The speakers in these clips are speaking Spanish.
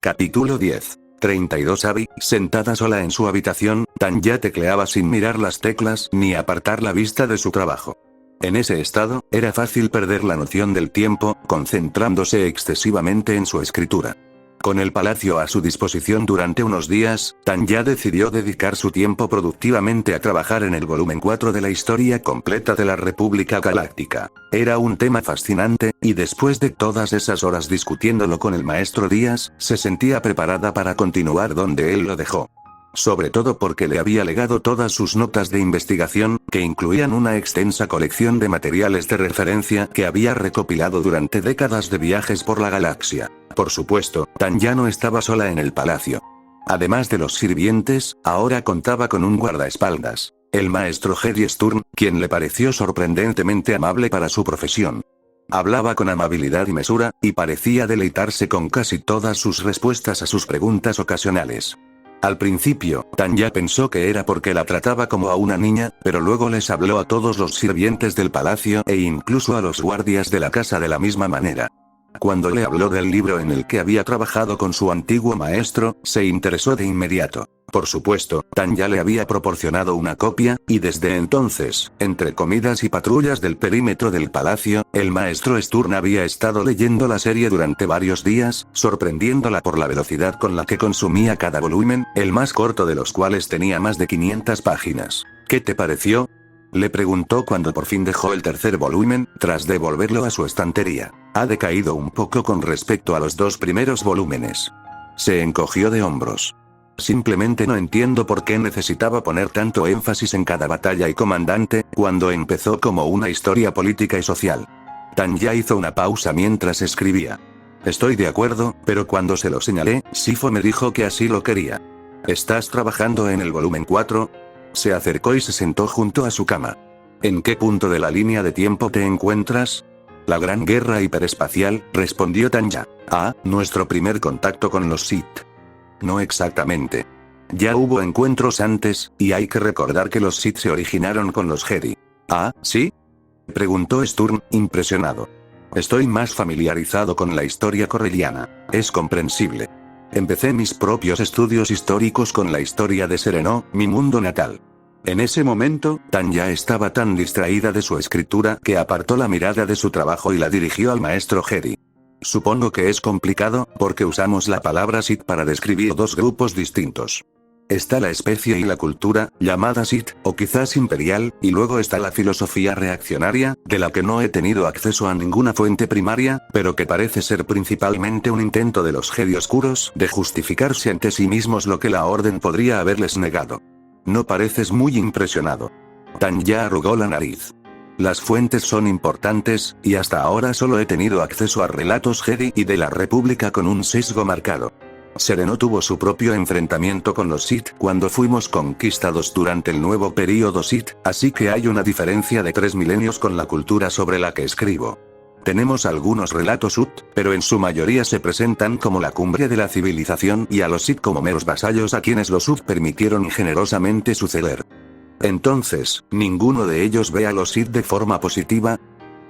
Capítulo 10. 32 Abby, sentada sola en su habitación, Tanya tecleaba sin mirar las teclas ni apartar la vista de su trabajo. En ese estado, era fácil perder la noción del tiempo, concentrándose excesivamente en su escritura. Con el palacio a su disposición durante unos días, Tanya decidió dedicar su tiempo productivamente a trabajar en el volumen 4 de la historia completa de la República Galáctica. Era un tema fascinante, y después de todas esas horas discutiéndolo con el maestro Díaz, se sentía preparada para continuar donde él lo dejó. Sobre todo porque le había legado todas sus notas de investigación, que incluían una extensa colección de materiales de referencia que había recopilado durante décadas de viajes por la galaxia. Por supuesto, Tanya no estaba sola en el palacio. Además de los sirvientes, ahora contaba con un guardaespaldas, el maestro Jedi Sturm, quien le pareció sorprendentemente amable para su profesión. Hablaba con amabilidad y mesura, y parecía deleitarse con casi todas sus respuestas a sus preguntas ocasionales. Al principio, Tanya pensó que era porque la trataba como a una niña, pero luego les habló a todos los sirvientes del palacio e incluso a los guardias de la casa de la misma manera. Cuando le habló del libro en el que había trabajado con su antiguo maestro, se interesó de inmediato. Por supuesto, Tanya le había proporcionado una copia, y desde entonces, entre comidas y patrullas del perímetro del palacio, el maestro Sturm había estado leyendo la serie durante varios días, sorprendiéndola por la velocidad con la que consumía cada volumen, el más corto de los cuales tenía más de 500 páginas. ¿Qué te pareció?, le preguntó cuando por fin dejó el tercer volumen, tras devolverlo a su estantería. Ha decaído un poco con respecto a los dos primeros volúmenes. Se encogió de hombros. Simplemente no entiendo por qué necesitaba poner tanto énfasis en cada batalla y comandante, cuando empezó como una historia política y social. Tanya hizo una pausa mientras escribía. Estoy de acuerdo, pero cuando se lo señalé, Sifo me dijo que así lo quería. ¿Estás trabajando en el volumen 4? Se acercó y se sentó junto a su cama. ¿En qué punto de la línea de tiempo te encuentras? La gran guerra hiperespacial, respondió Tanya. Ah, nuestro primer contacto con los Sith. No exactamente. Ya hubo encuentros antes, y hay que recordar que los Sith se originaron con los Jedi. ¿Ah, sí?, preguntó Sturm, impresionado. Estoy más familiarizado con la historia corelliana. Es comprensible. Empecé mis propios estudios históricos con la historia de Serenó, mi mundo natal. En ese momento, Tanya estaba tan distraída de su escritura que apartó la mirada de su trabajo y la dirigió al maestro Jedi. Supongo que es complicado, porque usamos la palabra Sith para describir dos grupos distintos. Está la especie y la cultura, llamada Sith, o quizás imperial, y luego está la filosofía reaccionaria, de la que no he tenido acceso a ninguna fuente primaria, pero que parece ser principalmente un intento de los Jedi oscuros de justificarse ante sí mismos lo que la Orden podría haberles negado. No pareces muy impresionado. Tanya arrugó la nariz. Las fuentes son importantes, y hasta ahora solo he tenido acceso a relatos Jedi y de la República con un sesgo marcado. Serenó tuvo su propio enfrentamiento con los Sith cuando fuimos conquistados durante el nuevo período Sith, así que hay una diferencia de 3 milenios con la cultura sobre la que escribo. Tenemos algunos relatos Ut, pero en su mayoría se presentan como la cumbre de la civilización y a los Sith como meros vasallos a quienes los Ut permitieron generosamente suceder. Entonces, ¿ninguno de ellos ve a los Sith de forma positiva?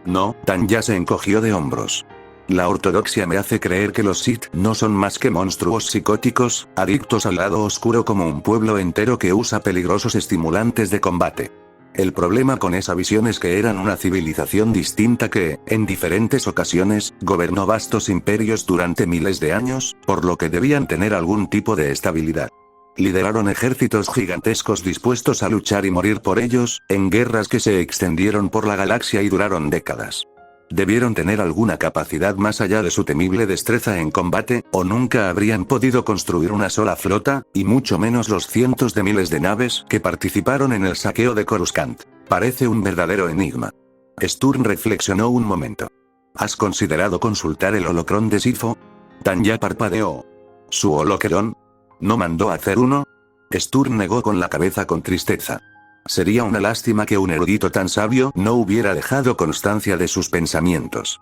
No, Tanya se encogió de hombros. La ortodoxia me hace creer que los Sith no son más que monstruos psicóticos, adictos al lado oscuro como un pueblo entero que usa peligrosos estimulantes de combate. El problema con esa visión es que eran una civilización distinta que, en diferentes ocasiones, gobernó vastos imperios durante miles de años, por lo que debían tener algún tipo de estabilidad. Lideraron ejércitos gigantescos dispuestos a luchar y morir por ellos, en guerras que se extendieron por la galaxia y duraron décadas. Debieron tener alguna capacidad más allá de su temible destreza en combate, o nunca habrían podido construir una sola flota, y mucho menos los cientos de miles de naves que participaron en el saqueo de Coruscant. Parece un verdadero enigma. Sturm reflexionó un momento. ¿Has considerado consultar el holocrón de Sifo? Tanya parpadeó. ¿Su holocrón? ¿No mandó a hacer uno? Sturm negó con la cabeza con tristeza. Sería una lástima que un erudito tan sabio no hubiera dejado constancia de sus pensamientos.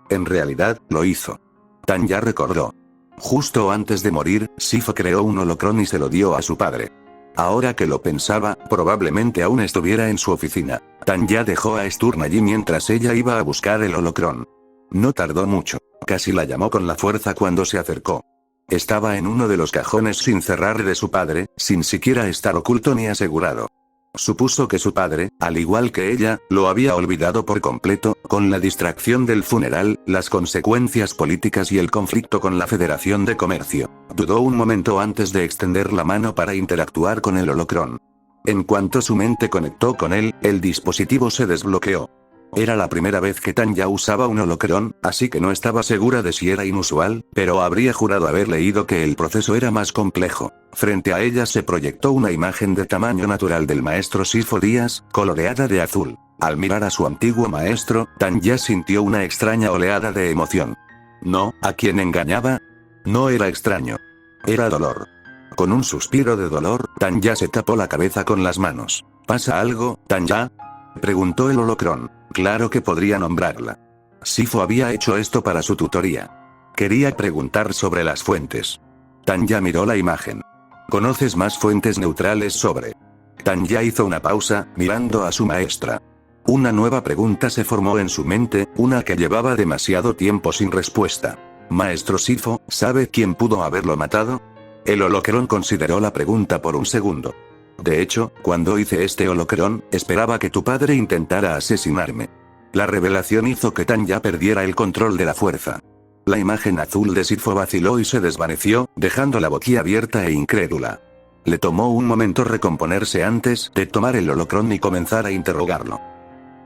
En realidad, lo hizo. Tanya recordó. Justo antes de morir, Sifo creó un holocrón y se lo dio a su padre. Ahora que lo pensaba, probablemente aún estuviera en su oficina. Tanya dejó a Sturm allí mientras ella iba a buscar el holocrón. No tardó mucho. Casi la llamó con la fuerza cuando se acercó. Estaba en uno de los cajones sin cerrar de su padre, sin siquiera estar oculto ni asegurado. Supuso que su padre, al igual que ella, lo había olvidado por completo, con la distracción del funeral, las consecuencias políticas y el conflicto con la Federación de Comercio. Dudó un momento antes de extender la mano para interactuar con el holocrón. En cuanto su mente conectó con él, el dispositivo se desbloqueó. Era la primera vez que Tanya usaba un holocrón, así que no estaba segura de si era inusual, pero habría jurado haber leído que el proceso era más complejo. Frente a ella se proyectó una imagen de tamaño natural del maestro Sifo Díaz, coloreada de azul. Al mirar a su antiguo maestro, Tanya sintió una extraña oleada de emoción. No, ¿a quién engañaba? No era extraño. Era dolor. Con un suspiro de dolor, Tanya se tapó la cabeza con las manos. ¿Pasa algo, Tanya?, preguntó el holocrón. Claro que podría nombrarla. Sifo había hecho esto para su tutoría. Quería preguntar sobre las fuentes. Tanya miró la imagen. ¿Conoces más fuentes neutrales sobre? Tanya hizo una pausa, mirando a su maestra. Una nueva pregunta se formó en su mente, una que llevaba demasiado tiempo sin respuesta. Maestro Sifo, ¿sabe quién pudo haberlo matado? El holocrón consideró la pregunta por un segundo. De hecho, cuando hice este holocrón, esperaba que tu padre intentara asesinarme. La revelación hizo que Tanya perdiera el control de la fuerza. La imagen azul de Sifo vaciló y se desvaneció, dejándola boquiabierta e incrédula. Le tomó un momento recomponerse antes de tomar el holocrón y comenzar a interrogarlo.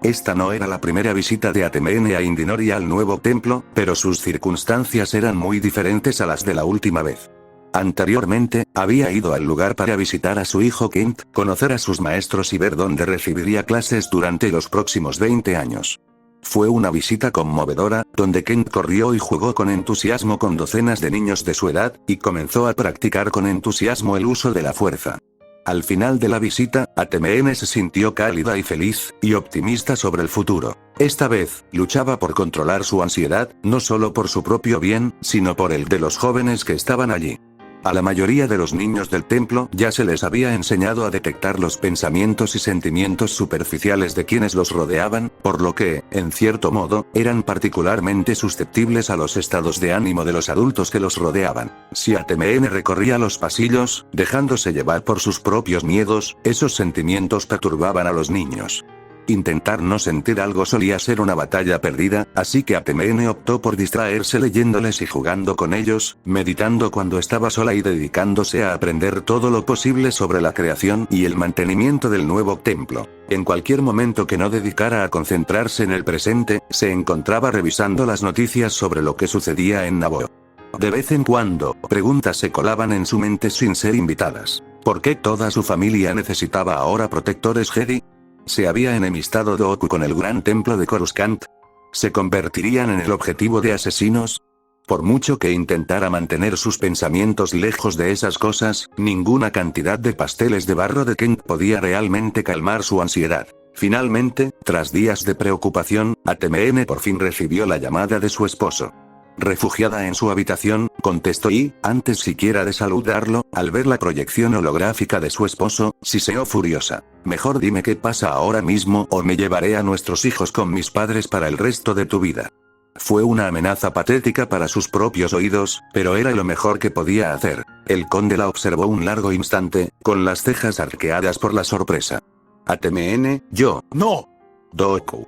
Esta no era la primera visita de Atemene a Indinori al nuevo templo, pero sus circunstancias eran muy diferentes a las de la última vez. Anteriormente, había ido al lugar para visitar a su hijo Kent, conocer a sus maestros y ver dónde recibiría clases durante los próximos 20 años. Fue una visita conmovedora, donde Kent corrió y jugó con entusiasmo con docenas de niños de su edad, y comenzó a practicar con entusiasmo el uso de la fuerza. Al final de la visita, Atemene se sintió cálida y feliz, y optimista sobre el futuro. Esta vez, luchaba por controlar su ansiedad, no solo por su propio bien, sino por el de los jóvenes que estaban allí. A la mayoría de los niños del templo ya se les había enseñado a detectar los pensamientos y sentimientos superficiales de quienes los rodeaban, por lo que, en cierto modo, eran particularmente susceptibles a los estados de ánimo de los adultos que los rodeaban. Si Atemene recorría los pasillos, dejándose llevar por sus propios miedos, esos sentimientos perturbaban a los niños. Intentar no sentir algo solía ser una batalla perdida, así que Atemene optó por distraerse leyéndoles y jugando con ellos, meditando cuando estaba sola y dedicándose a aprender todo lo posible sobre la creación y el mantenimiento del nuevo templo. En cualquier momento que no dedicara a concentrarse en el presente, se encontraba revisando las noticias sobre lo que sucedía en Naboo. De vez en cuando, preguntas se colaban en su mente sin ser invitadas. ¿Por qué toda su familia necesitaba ahora protectores Jedi? ¿Se había enemistado Dooku con el gran templo de Coruscant? ¿Se convertirían en el objetivo de asesinos? Por mucho que intentara mantener sus pensamientos lejos de esas cosas, ninguna cantidad de pasteles de barro de Kent podía realmente calmar su ansiedad. Finalmente, tras días de preocupación, Atemene por fin recibió la llamada de su esposo. Refugiada en su habitación, contestó y, antes siquiera de saludarlo, al ver la proyección holográfica de su esposo, siseó furiosa. Mejor dime qué pasa ahora mismo o me llevaré a nuestros hijos con mis padres para el resto de tu vida. Fue una amenaza patética para sus propios oídos, pero era lo mejor que podía hacer. El conde la observó un largo instante, con las cejas arqueadas por la sorpresa. Atemene, yo, no. Dooku.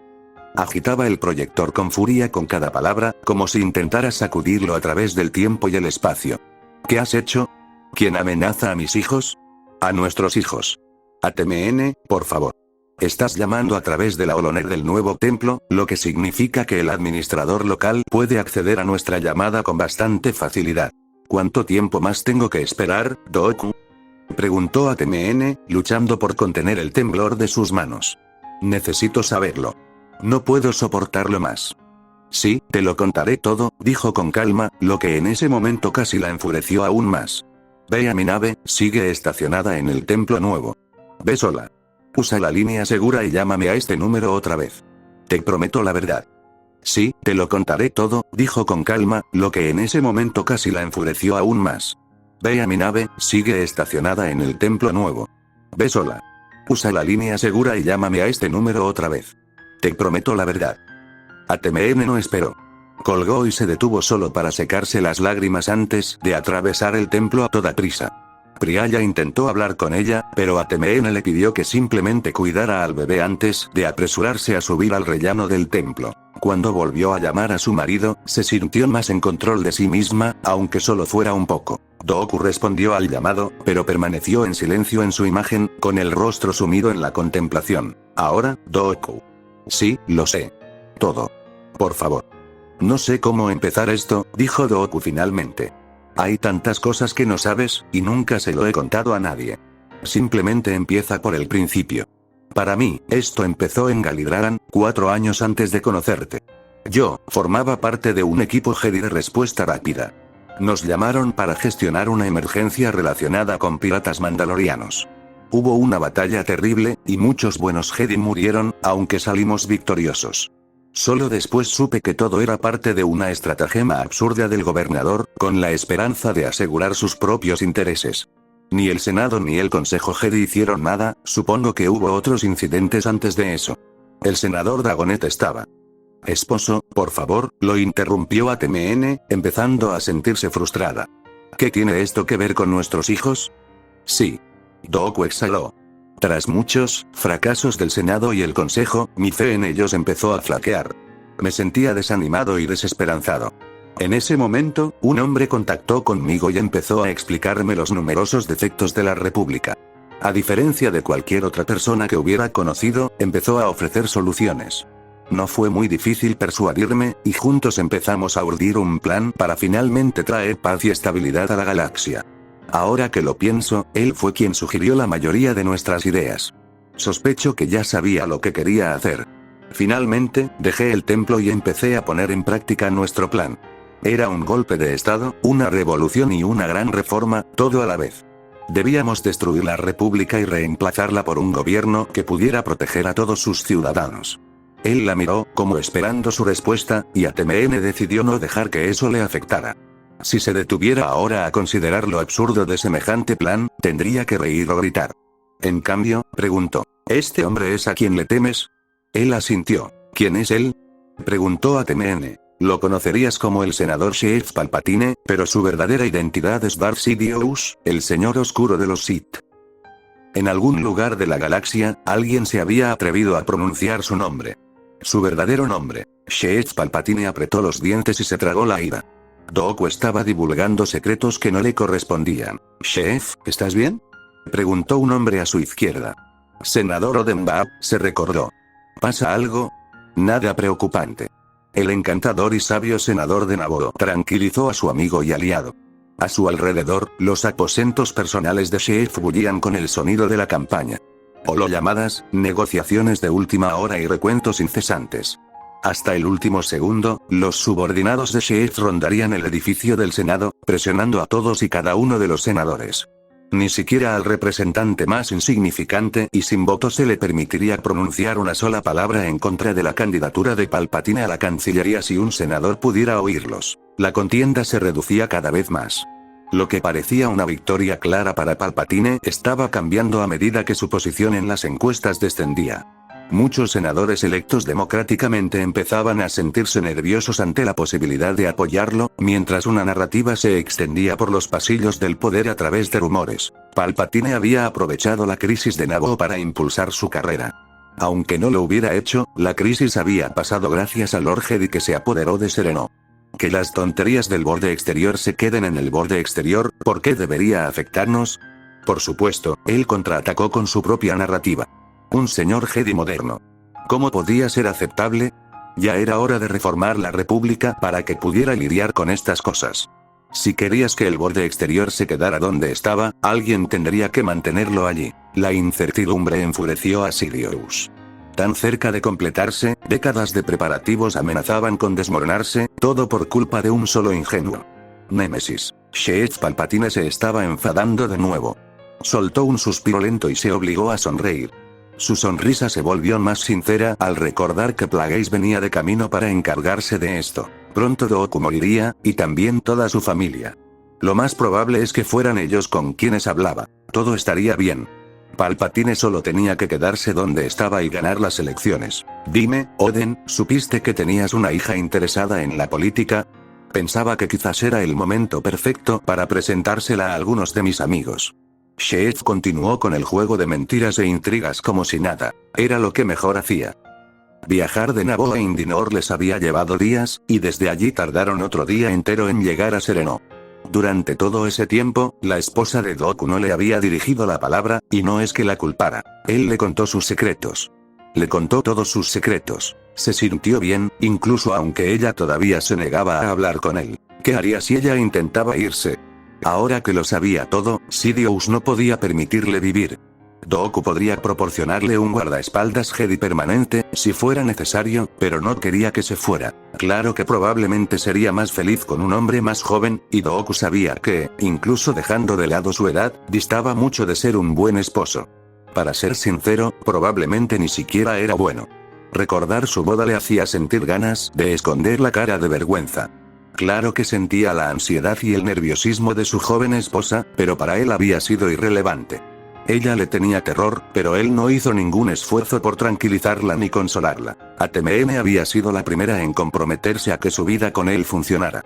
Agitaba el proyector con furia con cada palabra, como si intentara sacudirlo a través del tiempo y el espacio. ¿Qué has hecho? ¿Quién amenaza a mis hijos? A nuestros hijos. Atemene, por favor. Estás llamando a través de la holonet del nuevo templo, lo que significa que el administrador local puede acceder a nuestra llamada con bastante facilidad. ¿Cuánto tiempo más tengo que esperar, Dooku? Preguntó Atemene, luchando por contener el temblor de sus manos. Necesito saberlo. No puedo soportarlo más. Sí, te lo contaré todo, dijo con calma, lo que en ese momento casi la enfureció aún más. Ve a mi nave, sigue estacionada en el templo nuevo. Ve sola. Usa la línea segura y llámame a este número otra vez. Te prometo la verdad. Sí, te lo contaré todo, dijo con calma, lo que en ese momento casi la enfureció aún más. Ve a mi nave, sigue estacionada en el templo nuevo. Ve sola. Usa la línea segura y llámame a este número otra vez. Te prometo la verdad. Atemene no esperó. Colgó y se detuvo solo para secarse las lágrimas antes de atravesar el templo a toda prisa. Priya intentó hablar con ella, pero Atemene le pidió que simplemente cuidara al bebé antes de apresurarse a subir al rellano del templo. Cuando volvió a llamar a su marido, se sintió más en control de sí misma, aunque solo fuera un poco. Dooku respondió al llamado, pero permaneció en silencio en su imagen, con el rostro sumido en la contemplación. Ahora, Dooku. Sí, lo sé. Todo. Por favor. No sé cómo empezar esto, dijo Dooku finalmente. Hay tantas cosas que no sabes, y nunca se lo he contado a nadie. Simplemente empieza por el principio. Para mí, esto empezó en Galidraan, 4 años antes de conocerte. Yo, formaba parte de un equipo Jedi de respuesta rápida. Nos llamaron para gestionar una emergencia relacionada con piratas mandalorianos. Hubo una batalla terrible, y muchos buenos Jedi murieron, aunque salimos victoriosos. Solo después supe que todo era parte de una estratagema absurda del gobernador, con la esperanza de asegurar sus propios intereses. Ni el Senado ni el Consejo Jedi hicieron nada, supongo que hubo otros incidentes antes de eso. El senador Dagonet estaba. Esposo, por favor, lo interrumpió Atemene, empezando a sentirse frustrada. ¿Qué tiene esto que ver con nuestros hijos? Sí. Dooku exhaló. Tras muchos fracasos del Senado y el Consejo, mi fe en ellos empezó a flaquear. Me sentía desanimado y desesperanzado. En ese momento, un hombre contactó conmigo y empezó a explicarme los numerosos defectos de la República. A diferencia de cualquier otra persona que hubiera conocido, empezó a ofrecer soluciones. No fue muy difícil persuadirme, y juntos empezamos a urdir un plan para finalmente traer paz y estabilidad a la galaxia. Ahora que lo pienso, él fue quien sugirió la mayoría de nuestras ideas. Sospecho que ya sabía lo que quería hacer. Finalmente, dejé el templo y empecé a poner en práctica nuestro plan. Era un golpe de estado, una revolución y una gran reforma, todo a la vez. Debíamos destruir la república y reemplazarla por un gobierno que pudiera proteger a todos sus ciudadanos. Él la miró, como esperando su respuesta, y Atemene decidió no dejar que eso le afectara. Si se detuviera ahora a considerar lo absurdo de semejante plan, tendría que reír o gritar. En cambio, preguntó, ¿este hombre es a quien le temes? Él asintió. ¿Quién es él? Preguntó Atemene. Lo conocerías como el senador Sheev Palpatine, pero su verdadera identidad es Darth Sidious, el señor oscuro de los Sith. En algún lugar de la galaxia, alguien se había atrevido a pronunciar su nombre. Su verdadero nombre. Sheev Palpatine apretó los dientes y se tragó la ira. Dooku estaba divulgando secretos que no le correspondían. «Sheev, ¿estás bien?», preguntó un hombre a su izquierda. Senador Odenbab, se recordó. ¿Pasa algo? Nada preocupante. El encantador y sabio senador de Naboo tranquilizó a su amigo y aliado. A su alrededor, los aposentos personales de Sheev bullían con el sonido de la campaña. Holollamadas, negociaciones de última hora y recuentos incesantes. Hasta el último segundo, los subordinados de Sheev rondarían el edificio del Senado, presionando a todos y cada uno de los senadores. Ni siquiera al representante más insignificante y sin voto se le permitiría pronunciar una sola palabra en contra de la candidatura de Palpatine a la Cancillería si un senador pudiera oírlos. La contienda se reducía cada vez más. Lo que parecía una victoria clara para Palpatine estaba cambiando a medida que su posición en las encuestas descendía. Muchos senadores electos democráticamente empezaban a sentirse nerviosos ante la posibilidad de apoyarlo, mientras una narrativa se extendía por los pasillos del poder a través de rumores. Palpatine había aprovechado la crisis de Naboo para impulsar su carrera. Aunque no lo hubiera hecho, la crisis había pasado gracias al Lord Jedi que se apoderó de Sereno. Que las tonterías del borde exterior se queden en el borde exterior, ¿por qué debería afectarnos? Por supuesto, él contraatacó con su propia narrativa. Un señor Jedi moderno. ¿Cómo podía ser aceptable? Ya era hora de reformar la República para que pudiera lidiar con estas cosas. Si querías que el borde exterior se quedara donde estaba, alguien tendría que mantenerlo allí. La incertidumbre enfureció a Sidious. Tan cerca de completarse, décadas de preparativos amenazaban con desmoronarse, todo por culpa de un solo ingenuo. Némesis. Sheev Palpatine se estaba enfadando de nuevo. Soltó un suspiro lento y se obligó a sonreír. Su sonrisa se volvió más sincera al recordar que Plagueis venía de camino para encargarse de esto. Pronto Dooku moriría, y también toda su familia. Lo más probable es que fueran ellos con quienes hablaba. Todo estaría bien. Palpatine solo tenía que quedarse donde estaba y ganar las elecciones. Dime, Oden, ¿supiste que tenías una hija interesada en la política? Pensaba que quizás era el momento perfecto para presentársela a algunos de mis amigos. Sheev continuó con el juego de mentiras e intrigas como si nada. Era lo que mejor hacía. Viajar de Naboo a Indinor les había llevado días, y desde allí tardaron otro día entero en llegar a Sereno. Durante todo ese tiempo, la esposa de Dooku no le había dirigido la palabra, y no es que la culpara. Él le contó sus secretos. Le contó todos sus secretos. Se sintió bien, incluso aunque ella todavía se negaba a hablar con él. ¿Qué haría si ella intentaba irse? Ahora que lo sabía todo, Sidious no podía permitirle vivir. Dooku podría proporcionarle un guardaespaldas Jedi permanente, si fuera necesario, pero no quería que se fuera. Claro que probablemente sería más feliz con un hombre más joven, y Dooku sabía que, incluso dejando de lado su edad, distaba mucho de ser un buen esposo. Para ser sincero, probablemente ni siquiera era bueno. Recordar su boda le hacía sentir ganas de esconder la cara de vergüenza. Claro que sentía la ansiedad y el nerviosismo de su joven esposa, pero para él había sido irrelevante. Ella le tenía terror, pero él no hizo ningún esfuerzo por tranquilizarla ni consolarla. ATMN había sido la primera en comprometerse a que su vida con él funcionara.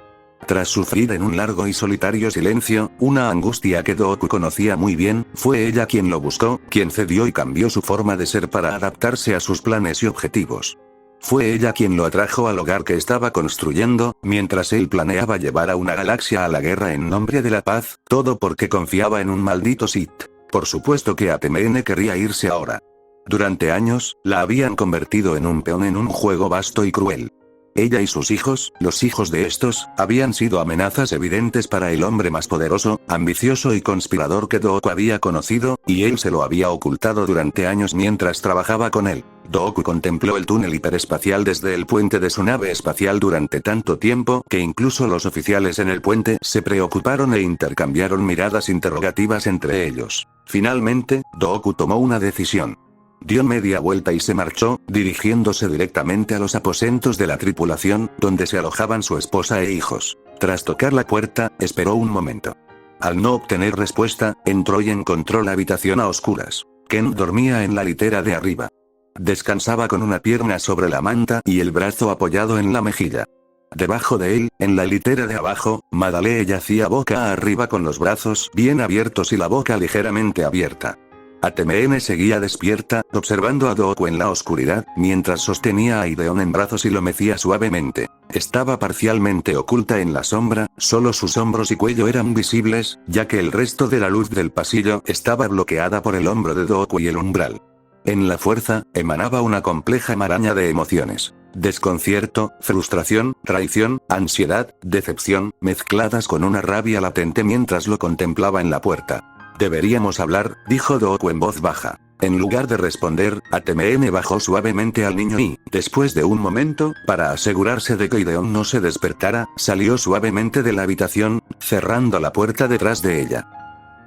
Tras sufrir en un largo y solitario silencio, una angustia que Dooku conocía muy bien, fue ella quien lo buscó, quien cedió y cambió su forma de ser para adaptarse a sus planes y objetivos. Fue ella quien lo atrajo al hogar que estaba construyendo, mientras él planeaba llevar a una galaxia a la guerra en nombre de la paz, todo porque confiaba en un maldito Sith. Por supuesto que ATMN querría irse ahora. Durante años, la habían convertido en un peón en un juego vasto y cruel. Ella y sus hijos, los hijos de estos, habían sido amenazas evidentes para el hombre más poderoso, ambicioso y conspirador que Dooku había conocido, y él se lo había ocultado durante años mientras trabajaba con él. Dooku contempló el túnel hiperespacial desde el puente de su nave espacial durante tanto tiempo que incluso los oficiales en el puente se preocuparon e intercambiaron miradas interrogativas entre ellos. Finalmente, Dooku tomó una decisión. Dio media vuelta y se marchó, dirigiéndose directamente a los aposentos de la tripulación, donde se alojaban su esposa e hijos. Tras tocar la puerta, esperó un momento. Al no obtener respuesta, entró y encontró la habitación a oscuras. Ken dormía en la litera de arriba. Descansaba con una pierna sobre la manta y el brazo apoyado en la mejilla. Debajo de él, en la litera de abajo, Madale yacía boca arriba con los brazos bien abiertos y la boca ligeramente abierta. ATMN seguía despierta, observando a Dooku en la oscuridad, mientras sostenía a Ideon en brazos y lo mecía suavemente. Estaba parcialmente oculta en la sombra, solo sus hombros y cuello eran visibles, ya que el resto de la luz del pasillo estaba bloqueada por el hombro de Dooku y el umbral. En la fuerza, emanaba una compleja maraña de emociones. Desconcierto, frustración, traición, ansiedad, decepción, mezcladas con una rabia latente mientras lo contemplaba en la puerta. Deberíamos hablar, dijo Dooku en voz baja. En lugar de responder, ATMN bajó suavemente al niño y, después de un momento, para asegurarse de que Ideon no se despertara, salió suavemente de la habitación, cerrando la puerta detrás de ella.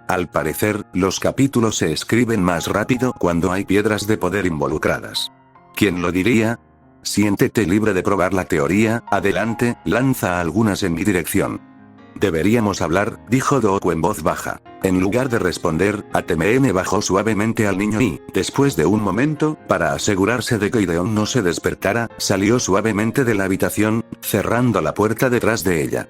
Al parecer, los capítulos se escriben más rápido cuando hay piedras de poder involucradas. ¿Quién lo diría? Siéntete libre de probar la teoría, adelante, lanza algunas en mi dirección. Deberíamos hablar, dijo Dooku en voz baja. En lugar de responder, ATMN bajó suavemente al niño y, después de un momento, para asegurarse de que Ideon no se despertara, salió suavemente de la habitación, cerrando la puerta detrás de ella.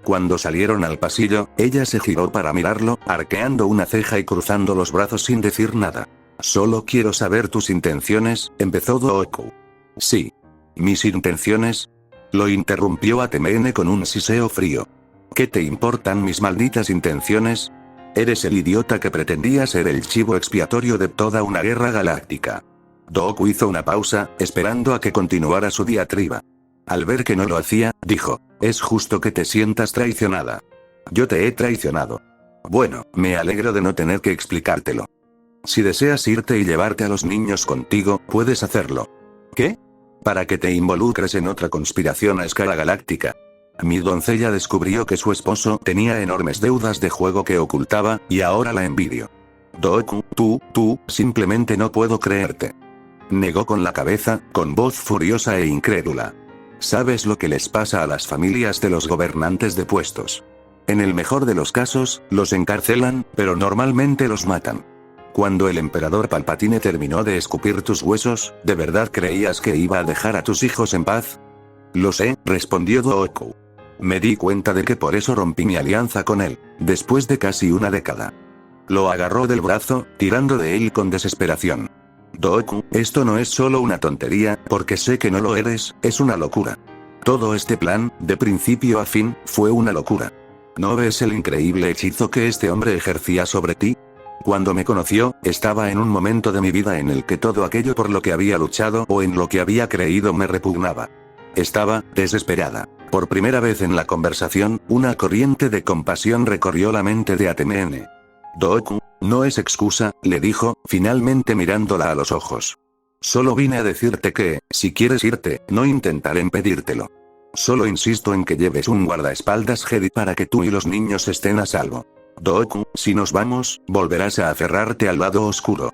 Cuando salieron al pasillo, ella se giró para mirarlo, arqueando una ceja y cruzando los brazos sin decir nada. Solo quiero saber tus intenciones, empezó Dooku. Sí. ¿Mis intenciones? Lo interrumpió ATMN con un siseo frío. ¿Qué te importan mis malditas intenciones? Eres el idiota que pretendía ser el chivo expiatorio de toda una guerra galáctica. Dooku hizo una pausa, esperando a que continuara su diatriba. Al ver que no lo hacía, dijo, es justo que te sientas traicionada. Yo te he traicionado. Bueno, me alegro de no tener que explicártelo. Si deseas irte y llevarte a los niños contigo, puedes hacerlo. ¿Qué? Para que te involucres en otra conspiración a escala galáctica. Mi doncella descubrió que su esposo tenía enormes deudas de juego que ocultaba, y ahora la envidio. Dooku, tú, simplemente no puedo creerte. Negó con la cabeza, con voz furiosa e incrédula. ¿Sabes lo que les pasa a las familias de los gobernantes de puestos? En el mejor de los casos, los encarcelan, pero normalmente los matan. Cuando el emperador Palpatine terminó de escupir tus huesos, ¿de verdad creías que iba a dejar a tus hijos en paz? Lo sé, respondió Dooku. Me di cuenta de que por eso rompí mi alianza con él, después de casi una década. Lo agarró del brazo, tirando de él con desesperación. Dooku, esto no es solo una tontería, porque sé que no lo eres, es una locura. Todo este plan, de principio a fin, fue una locura. ¿No ves el increíble hechizo que este hombre ejercía sobre ti? Cuando me conoció, estaba en un momento de mi vida en el que todo aquello por lo que había luchado o en lo que había creído me repugnaba. Estaba desesperada. Por primera vez en la conversación, una corriente de compasión recorrió la mente de Atmn. Dooku, no es excusa, le dijo, finalmente mirándola a los ojos. Solo vine a decirte que, si quieres irte, no intentaré impedírtelo. Solo insisto en que lleves un guardaespaldas Jedi para que tú y los niños estén a salvo. Dooku, si nos vamos, volverás a aferrarte al lado oscuro.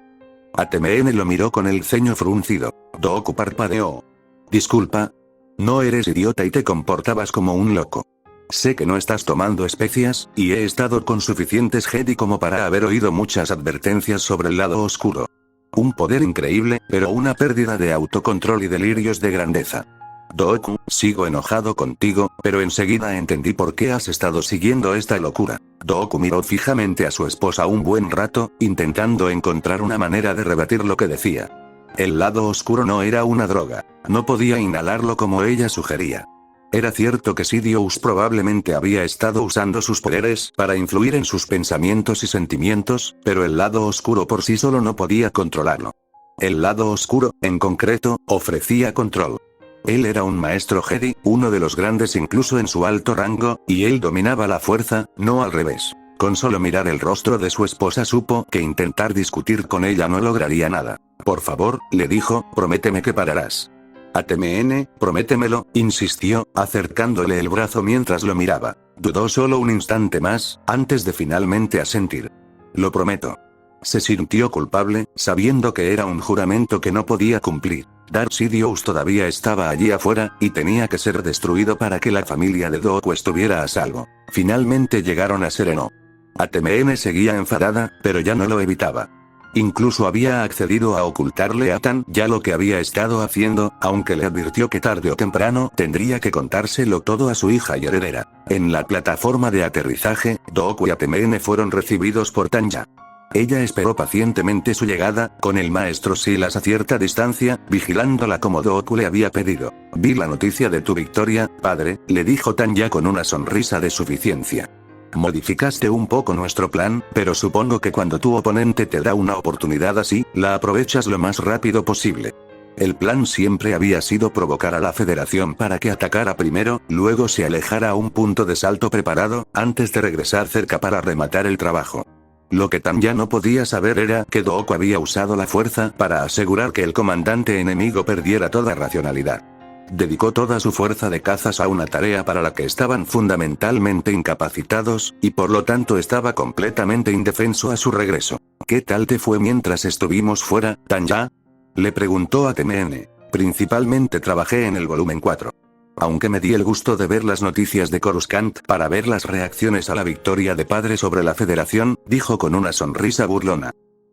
Atmn lo miró con el ceño fruncido. Dooku parpadeó. Disculpa. No eres idiota y te comportabas como un loco. Sé que no estás tomando especias, y he estado con suficientes Jedi como para haber oído muchas advertencias sobre el lado oscuro. Un poder increíble, pero una pérdida de autocontrol y delirios de grandeza. Dooku, sigo enojado contigo, pero enseguida entendí por qué has estado siguiendo esta locura. Dooku miró fijamente a su esposa un buen rato, intentando encontrar una manera de rebatir lo que decía. El lado oscuro no era una droga, no podía inhalarlo como ella sugería. Era cierto que Sidious probablemente había estado usando sus poderes para influir en sus pensamientos y sentimientos, pero el lado oscuro por sí solo no podía controlarlo. El lado oscuro, en concreto, ofrecía control. Él era un maestro Jedi, uno de los grandes incluso en su alto rango, y él dominaba la fuerza, no al revés. Con solo mirar el rostro de su esposa supo que intentar discutir con ella no lograría nada. Por favor, le dijo, prométeme que pararás. Atmn, prométemelo, insistió, acercándole el brazo mientras lo miraba. Dudó solo un instante más, antes de finalmente asentir. Lo prometo. Se sintió culpable, sabiendo que era un juramento que no podía cumplir. Darth Sidious todavía estaba allí afuera, y tenía que ser destruido para que la familia de Dooku estuviera a salvo. Finalmente llegaron a Sereno. Atmn seguía enfadada, pero ya no lo evitaba. Incluso había accedido a ocultarle a Tan ya lo que había estado haciendo, aunque le advirtió que tarde o temprano tendría que contárselo todo a su hija y heredera. En la plataforma de aterrizaje, Dooku y Atmn fueron recibidos por Tanya. Ella esperó pacientemente su llegada, con el maestro Silas a cierta distancia, vigilándola como Dooku le había pedido. Vi la noticia de tu victoria, padre, le dijo Tanya con una sonrisa de suficiencia. Modificaste un poco nuestro plan, pero supongo que cuando tu oponente te da una oportunidad así, la aprovechas lo más rápido posible. El plan siempre había sido provocar a la Federación para que atacara primero, luego se alejara a un punto de salto preparado, antes de regresar cerca para rematar el trabajo. Lo que Tanya no podía saber era que Dooku había usado la fuerza para asegurar que el comandante enemigo perdiera toda racionalidad. Dedicó toda su fuerza de cazas a una tarea para la que estaban fundamentalmente incapacitados, y por lo tanto estaba completamente indefenso a su regreso. ¿Qué tal te fue mientras estuvimos fuera, Tanya? Le preguntó a Atmn. Principalmente trabajé en el volumen 4. Aunque me di el gusto de ver las noticias de Coruscant para ver las reacciones a la victoria de padre sobre la Federación, dijo con una sonrisa burlona.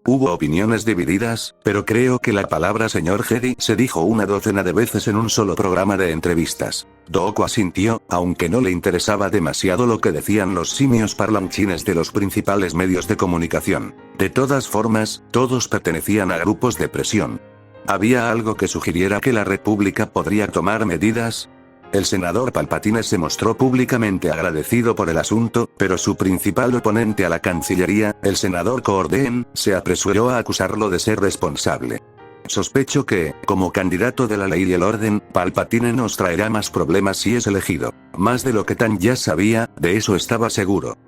Hubo opiniones divididas, pero creo que la palabra señor Jedi se dijo una docena de veces en un solo programa de entrevistas. Dooku asintió, aunque no le interesaba demasiado lo que decían los simios parlanchines de los principales medios de comunicación. De todas formas, todos pertenecían a grupos de presión. ¿Había algo que sugiriera que la República podría tomar medidas? El senador Palpatine se mostró públicamente agradecido por el asunto, pero su principal oponente a la Cancillería, el senador Corden, se apresuró a acusarlo de ser responsable. Sospecho que, como candidato de la ley y el orden, Palpatine nos traerá más problemas si es elegido. Más de lo que Tan ya sabía, de eso estaba seguro.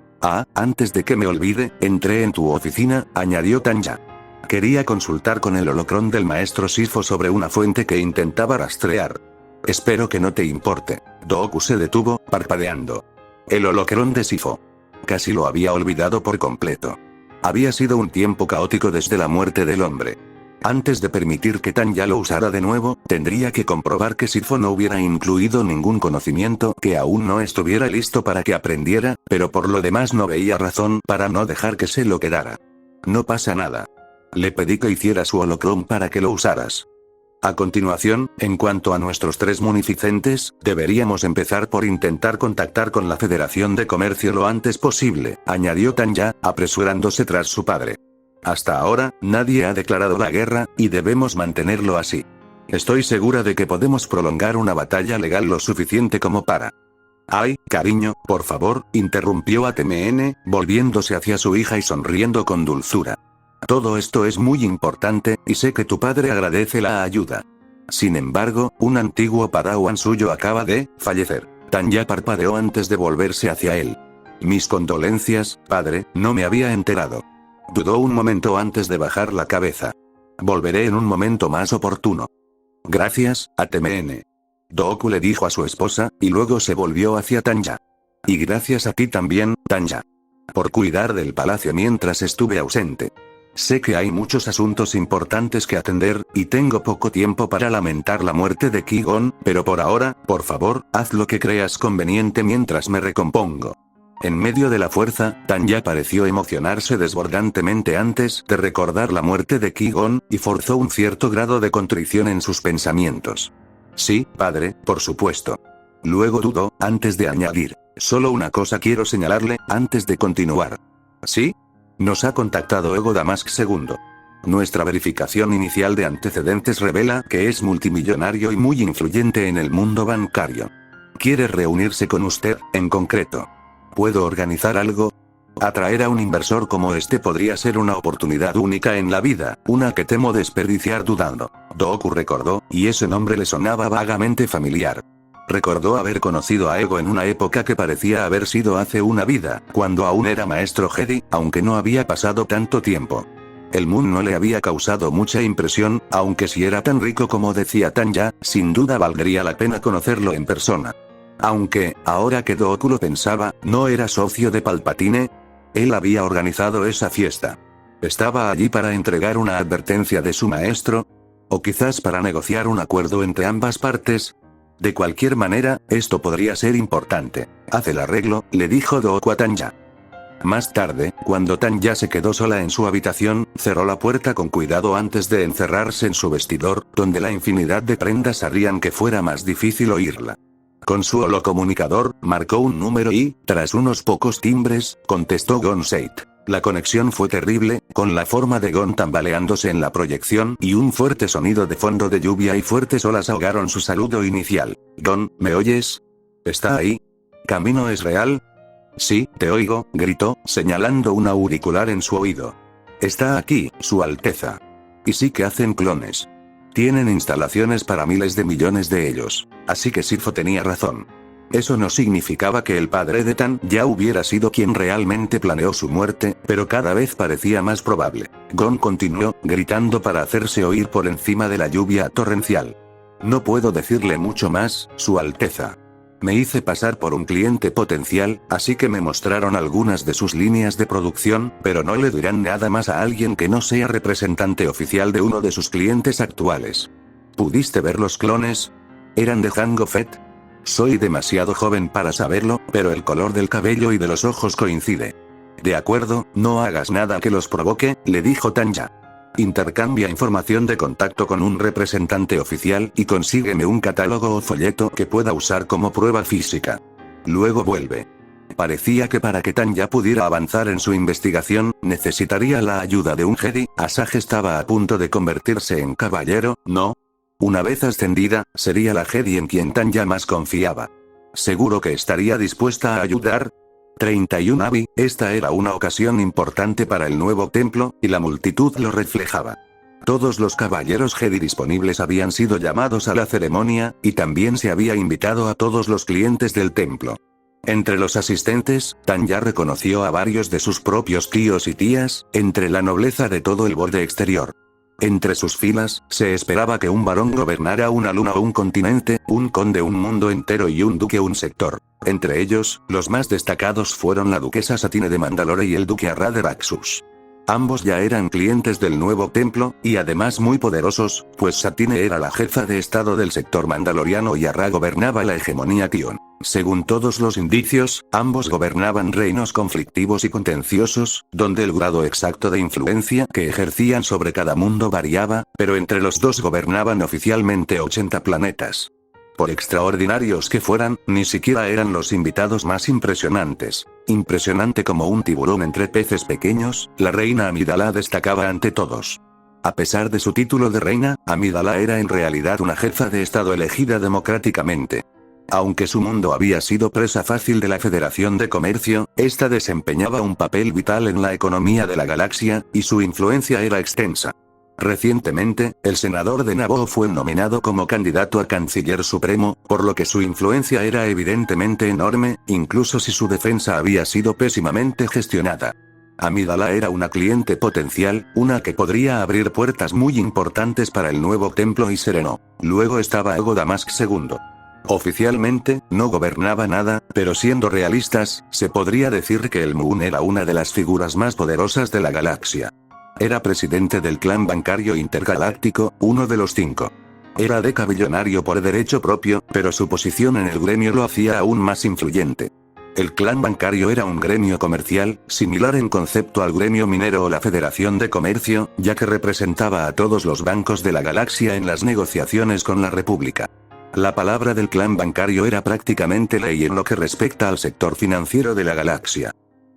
Antes de que me olvide, entré en tu oficina, añadió Tanya. Quería consultar con el holocrón del maestro Sifo sobre una fuente que intentaba rastrear. Espero que no te importe. Dooku se detuvo, parpadeando. El holocrón de Sifo. Casi lo había olvidado por completo. Había sido un tiempo caótico desde la muerte del hombre. Antes de permitir que Tanya lo usara de nuevo, tendría que comprobar que Sifo no hubiera incluido ningún conocimiento que aún no estuviera listo para que aprendiera, pero por lo demás no veía razón para no dejar que se lo quedara. No pasa nada. Le pedí que hiciera su holocron para que lo usaras. A continuación, en cuanto a nuestros 3 munificentes, deberíamos empezar por intentar contactar con la Federación de Comercio lo antes posible, añadió Tanya, apresurándose tras su padre. Hasta ahora, nadie ha declarado la guerra, y debemos mantenerlo así. Estoy segura de que podemos prolongar una batalla legal lo suficiente como para... Ay, cariño, por favor, interrumpió ATMN, volviéndose hacia su hija y sonriendo con dulzura. Todo esto es muy importante, y sé que tu padre agradece la ayuda. Sin embargo, un antiguo padawan suyo acaba de fallecer. Tanya parpadeó antes de volverse hacia él. Mis condolencias, padre, no me había enterado. Dudó un momento antes de bajar la cabeza. Volveré en un momento más oportuno. Gracias, ATMN. Dooku le dijo a su esposa, y luego se volvió hacia Tanya. Y gracias a ti también, Tanya. Por cuidar del palacio mientras estuve ausente. Sé que hay muchos asuntos importantes que atender, y tengo poco tiempo para lamentar la muerte de Qui-Gon, pero por ahora, por favor, haz lo que creas conveniente mientras me recompongo. En medio de la fuerza, Tanya pareció emocionarse desbordantemente antes de recordar la muerte de Qui-Gon, y forzó un cierto grado de contrición en sus pensamientos. Sí, padre, por supuesto. Luego dudó, antes de añadir, solo una cosa quiero señalarle, antes de continuar. ¿Sí? Nos ha contactado Ego Damask II. Nuestra verificación inicial de antecedentes revela que es multimillonario y muy influyente en el mundo bancario. Quiere reunirse con usted, en concreto. ¿Puedo organizar algo? Atraer a un inversor como este podría ser una oportunidad única en la vida, una que temo desperdiciar dudando. Dooku recordó, y ese nombre le sonaba vagamente familiar. Recordó haber conocido a Ego en una época que parecía haber sido hace una vida, cuando aún era maestro Jedi, aunque no había pasado tanto tiempo. El Moon no le había causado mucha impresión, aunque si era tan rico como decía Tanya, sin duda valdría la pena conocerlo en persona. Aunque, ahora que Dooku lo pensaba, ¿no era socio de Palpatine? Él había organizado esa fiesta. ¿Estaba allí para entregar una advertencia de su maestro? ¿O quizás para negociar un acuerdo entre ambas partes? De cualquier manera, esto podría ser importante. Haz el arreglo, le dijo Dooku a Tanya. Más tarde, cuando Tanya se quedó sola en su habitación, cerró la puerta con cuidado antes de encerrarse en su vestidor, donde la infinidad de prendas harían que fuera más difícil oírla. Con su holocomunicador, marcó un número y, tras unos pocos timbres, contestó Gon Seit. La conexión fue terrible, con la forma de Gon tambaleándose en la proyección y un fuerte sonido de fondo de lluvia y fuertes olas ahogaron su saludo inicial. Gon, ¿me oyes? ¿Está ahí? ¿Camino es real? Sí, te oigo, gritó, señalando un auricular en su oído. Está aquí, Su Alteza. Y sí que hacen clones. Tienen instalaciones para miles de millones de ellos. Así que Sifo tenía razón. Eso no significaba que el padre de Tan ya hubiera sido quien realmente planeó su muerte, pero cada vez parecía más probable. Gon continuó, gritando para hacerse oír por encima de la lluvia torrencial. No puedo decirle mucho más, Su Alteza. Me hice pasar por un cliente potencial, así que me mostraron algunas de sus líneas de producción, pero no le dirán nada más a alguien que no sea representante oficial de uno de sus clientes actuales. ¿Pudiste ver los clones? ¿Eran de Jango Fett? Soy demasiado joven para saberlo, pero el color del cabello y de los ojos coincide. De acuerdo, no hagas nada que los provoque, le dijo Tanya. Intercambia información de contacto con un representante oficial y consígueme un catálogo o folleto que pueda usar como prueba física. Luego vuelve. Parecía que para que Tanya pudiera avanzar en su investigación, necesitaría la ayuda de un Jedi. Asajj estaba a punto de convertirse en caballero, ¿no? Una vez ascendida, sería la Jedi en quien Tanya más confiaba. ¿Seguro que estaría dispuesta a ayudar? 31 Abi, esta era una ocasión importante para el nuevo templo, y la multitud lo reflejaba. Todos los caballeros Jedi disponibles habían sido llamados a la ceremonia, y también se había invitado a todos los clientes del templo. Entre los asistentes, Tanya reconoció a varios de sus propios tíos y tías, entre la nobleza de todo el borde exterior. Entre sus filas, se esperaba que un varón gobernara una luna o un continente, un conde un mundo entero y un duque un sector. Entre ellos, los más destacados fueron la duquesa Satine de Mandalore y el duque Arra de Raxus. Ambos ya eran clientes del nuevo templo, y además muy poderosos, pues Satine era la jefa de estado del sector mandaloriano y Arra gobernaba la hegemonía Tion. Según todos los indicios, ambos gobernaban reinos conflictivos y contenciosos, donde el grado exacto de influencia que ejercían sobre cada mundo variaba, pero entre los dos gobernaban oficialmente 80 planetas. Por extraordinarios que fueran, ni siquiera eran los invitados más impresionantes. Impresionante como un tiburón entre peces pequeños, la reina Amidala destacaba ante todos. A pesar de su título de reina, Amidala era en realidad una jefa de estado elegida democráticamente. Aunque su mundo había sido presa fácil de la Federación de Comercio, esta desempeñaba un papel vital en la economía de la galaxia, y su influencia era extensa. Recientemente, el senador de Naboo fue nominado como candidato a canciller supremo, por lo que su influencia era evidentemente enorme, incluso si su defensa había sido pésimamente gestionada. Amidala era una cliente potencial, una que podría abrir puertas muy importantes para el nuevo templo y Sereno. Luego estaba Ego Damask II. Oficialmente, no gobernaba nada, pero siendo realistas, se podría decir que el Moon era una de las figuras más poderosas de la galaxia. Era presidente del clan bancario intergaláctico, uno de los 5. Era decabillonario por derecho propio, pero su posición en el gremio lo hacía aún más influyente. El clan bancario era un gremio comercial, similar en concepto al gremio minero o la Federación de Comercio, ya que representaba a todos los bancos de la galaxia en las negociaciones con la República. La palabra del clan bancario era prácticamente ley en lo que respecta al sector financiero de la galaxia.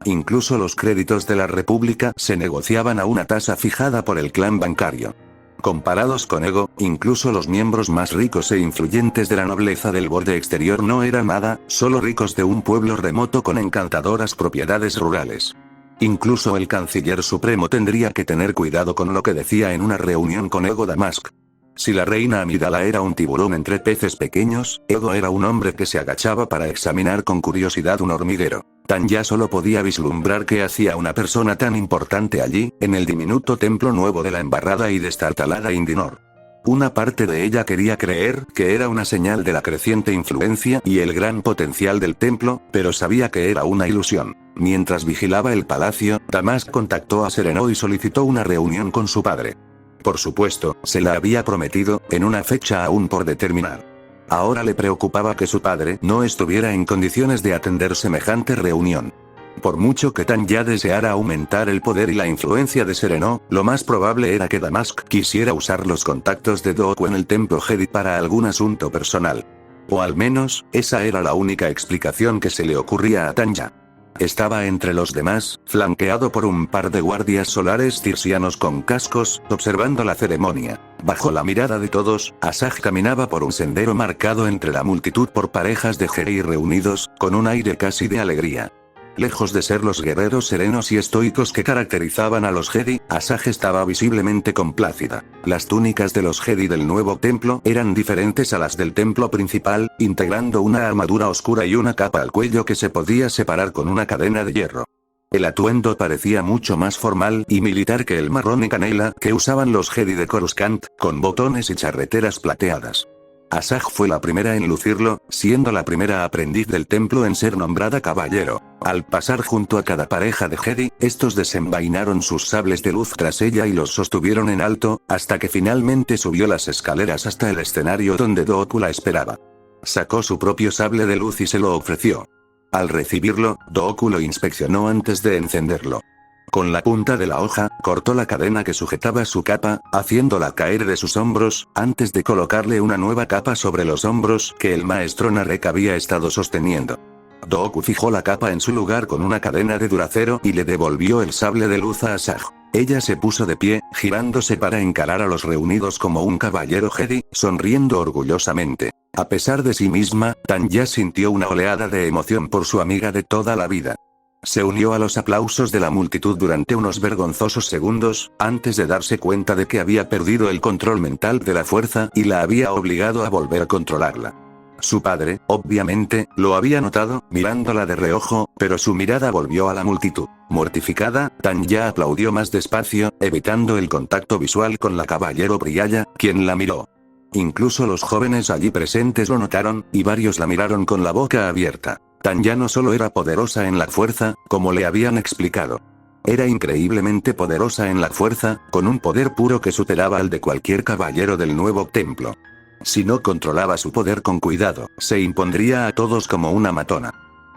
Incluso los créditos de la República se negociaban a una tasa fijada por el clan bancario. Comparados con Ego, incluso los miembros más ricos e influyentes de la nobleza del borde exterior no eran nada, solo ricos de un pueblo remoto con encantadoras propiedades rurales. Incluso el canciller supremo tendría que tener cuidado con lo que decía en una reunión con Ego Damask. Si la reina Amidala era un tiburón entre peces pequeños, Ego era un hombre que se agachaba para examinar con curiosidad un hormiguero. Tanya solo podía vislumbrar qué hacía una persona tan importante allí, en el diminuto templo nuevo de la embarrada y destartalada Indinor. Una parte de ella quería creer que era una señal de la creciente influencia y el gran potencial del templo, pero sabía que era una ilusión. Mientras vigilaba el palacio, Damask contactó a Sereno y solicitó una reunión con su padre. Por supuesto, se la había prometido, en una fecha aún por determinar. Ahora le preocupaba que su padre no estuviera en condiciones de atender semejante reunión. Por mucho que Tanya deseara aumentar el poder y la influencia de Sereno, lo más probable era que Damask quisiera usar los contactos de Dooku en el templo Jedi para algún asunto personal. O al menos, esa era la única explicación que se le ocurría a Tanya. Estaba entre los demás, flanqueado por un par de guardias solares tirsianos con cascos, observando la ceremonia. Bajo la mirada de todos, Asajj caminaba por un sendero marcado entre la multitud por parejas de Jedi reunidos, con un aire casi de alegría. Lejos de ser los guerreros serenos y estoicos que caracterizaban a los Jedi, Asajj estaba visiblemente complacida. Las túnicas de los Jedi del nuevo templo eran diferentes a las del templo principal, integrando una armadura oscura y una capa al cuello que se podía separar con una cadena de hierro. El atuendo parecía mucho más formal y militar que el marrón y canela que usaban los Jedi de Coruscant, con botones y charreteras plateadas. Asajj fue la primera en lucirlo, siendo la primera aprendiz del templo en ser nombrada caballero. Al pasar junto a cada pareja de Jedi, estos desenvainaron sus sables de luz tras ella y los sostuvieron en alto, hasta que finalmente subió las escaleras hasta el escenario donde Dooku la esperaba. Sacó su propio sable de luz y se lo ofreció. Al recibirlo, Dooku lo inspeccionó antes de encenderlo. Con la punta de la hoja, cortó la cadena que sujetaba su capa, haciéndola caer de sus hombros, antes de colocarle una nueva capa sobre los hombros que el maestro Narek había estado sosteniendo. Dooku fijó la capa en su lugar con una cadena de duracero y le devolvió el sable de luz a Asajj. Ella se puso de pie, girándose para encarar a los reunidos como un caballero Jedi, sonriendo orgullosamente. A pesar de sí misma, Tanya sintió una oleada de emoción por su amiga de toda la vida. Se unió a los aplausos de la multitud durante unos vergonzosos segundos, antes de darse cuenta de que había perdido el control mental de la fuerza y la había obligado a volver a controlarla. Su padre, obviamente, lo había notado, mirándola de reojo, pero su mirada volvió a la multitud. Mortificada, Tanya aplaudió más despacio, evitando el contacto visual con la caballero Brialla, quien la miró. Incluso los jóvenes allí presentes lo notaron, y varios la miraron con la boca abierta. Tanya no solo era poderosa en la fuerza, como le habían explicado. Era increíblemente poderosa en la fuerza, con un poder puro que superaba al de cualquier caballero del nuevo templo. Si no controlaba su poder con cuidado, se impondría a todos como una matona.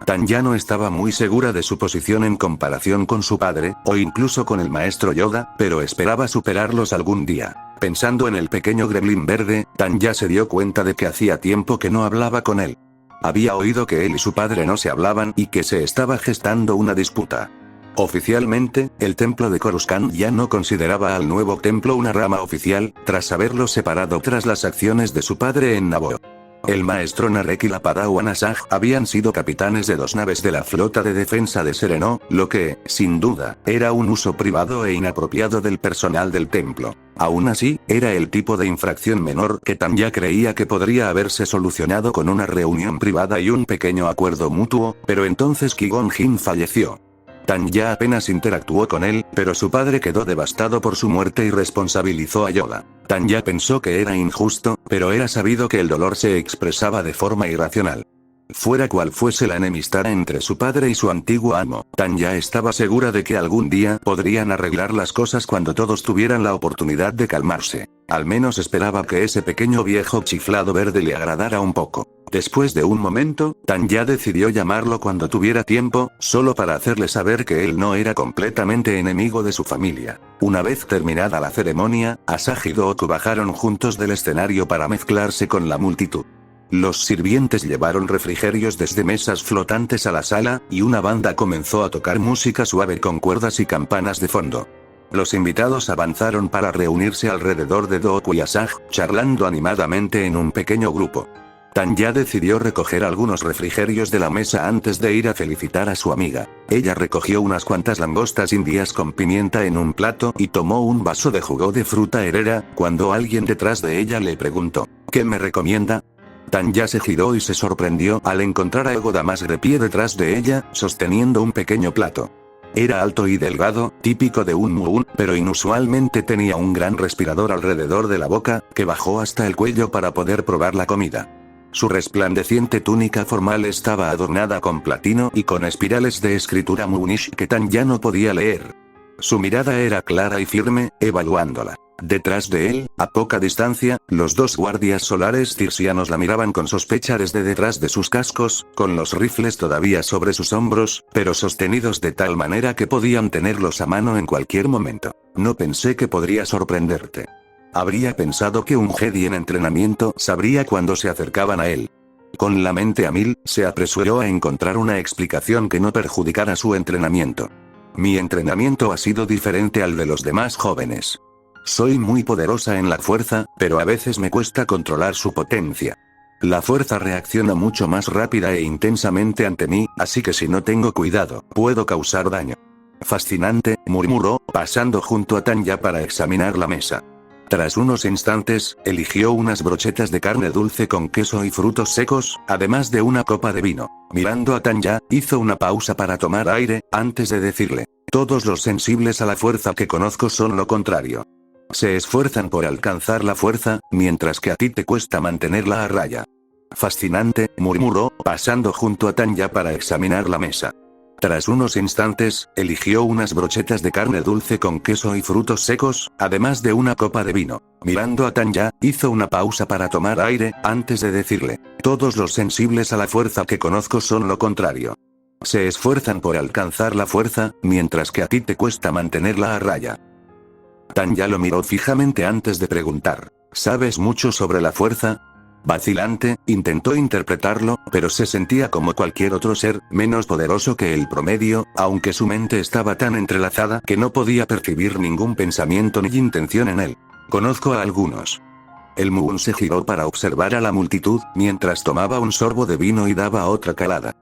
Tanya no estaba muy segura de su posición en comparación con su padre, o incluso con el maestro Yoda, pero esperaba superarlos algún día. Pensando en el pequeño gremlin verde, Tanya se dio cuenta de que hacía tiempo que no hablaba con él. Había oído que él y su padre no se hablaban y que se estaba gestando una disputa. Oficialmente, el templo de Coruscant ya no consideraba al nuevo templo una rama oficial, tras haberlo separado tras las acciones de su padre en Naboo. El maestro Narek y la Padawan Asajj habían sido capitanes de 2 naves de la flota de defensa de Serenó, lo que, sin duda, era un uso privado e inapropiado del personal del templo. Aún así, era el tipo de infracción menor que Tanya creía que podría haberse solucionado con una reunión privada y un pequeño acuerdo mutuo, pero entonces Qui-Gon Jinn falleció. Tanya apenas interactuó con él, pero su padre quedó devastado por su muerte y responsabilizó a Yoda. Tanya pensó que era injusto, pero era sabido que el dolor se expresaba de forma irracional. Fuera cual fuese la enemistad entre su padre y su antiguo amo, Tanya estaba segura de que algún día podrían arreglar las cosas cuando todos tuvieran la oportunidad de calmarse. Al menos esperaba que ese pequeño viejo chiflado verde le agradara un poco. Después de un momento, Tanya decidió llamarlo cuando tuviera tiempo, solo para hacerle saber que él no era completamente enemigo de su familia. Una vez terminada la ceremonia, Asajj y Dooku bajaron juntos del escenario para mezclarse con la multitud. Los sirvientes llevaron refrigerios desde mesas flotantes a la sala, y una banda comenzó a tocar música suave con cuerdas y campanas de fondo. Los invitados avanzaron para reunirse alrededor de Dooku y Asajj, charlando animadamente en un pequeño grupo. Tanya decidió recoger algunos refrigerios de la mesa antes de ir a felicitar a su amiga. Ella recogió unas cuantas langostas indias con pimienta en un plato y tomó un vaso de jugo de fruta herrera, cuando alguien detrás de ella le preguntó: ¿qué me recomienda? Tanya se giró y se sorprendió al encontrar a Ego Damas de pie detrás de ella, sosteniendo un pequeño plato. Era alto y delgado, típico de un Muun, pero inusualmente tenía un gran respirador alrededor de la boca, que bajó hasta el cuello para poder probar la comida. Su resplandeciente túnica formal estaba adornada con platino y con espirales de escritura Muunish que Tanya no podía leer. Su mirada era clara y firme, evaluándola. Detrás de él, a poca distancia, los 2 guardias solares tirsianos la miraban con sospecha desde detrás de sus cascos, con los rifles todavía sobre sus hombros, pero sostenidos de tal manera que podían tenerlos a mano en cualquier momento. No pensé que podría sorprenderte. Habría pensado que un Jedi en entrenamiento sabría cuando se acercaban a él. Con la mente a mil, se apresuró a encontrar una explicación que no perjudicara su entrenamiento. Mi entrenamiento ha sido diferente al de los demás jóvenes. Soy muy poderosa en la fuerza, pero a veces me cuesta controlar su potencia. La fuerza reacciona mucho más rápida e intensamente ante mí, así que si no tengo cuidado, puedo causar daño. Fascinante, murmuró, pasando junto a Tanya para examinar la mesa. Tras unos instantes, eligió unas brochetas de carne dulce con queso y frutos secos, además de una copa de vino. Mirando a Tanya, hizo una pausa para tomar aire, antes de decirle: todos los sensibles a la fuerza que conozco son lo contrario. Se esfuerzan por alcanzar la fuerza, mientras que a ti te cuesta mantenerla a raya. Fascinante, murmuró, pasando junto a Tanya para examinar la mesa. Tras unos instantes, eligió unas brochetas de carne dulce con queso y frutos secos, además de una copa de vino. Mirando a Tanya, hizo una pausa para tomar aire, antes de decirle: todos los sensibles a la fuerza que conozco son lo contrario. Se esfuerzan por alcanzar la fuerza, mientras que a ti te cuesta mantenerla a raya. Tanya lo miró fijamente antes de preguntar: ¿sabes mucho sobre la fuerza? Vacilante, intentó interpretarlo, pero se sentía como cualquier otro ser, menos poderoso que el promedio, aunque su mente estaba tan entrelazada que no podía percibir ningún pensamiento ni intención en él. Conozco a algunos. El Muun se giró para observar a la multitud, mientras tomaba un sorbo de vino y daba otra calada.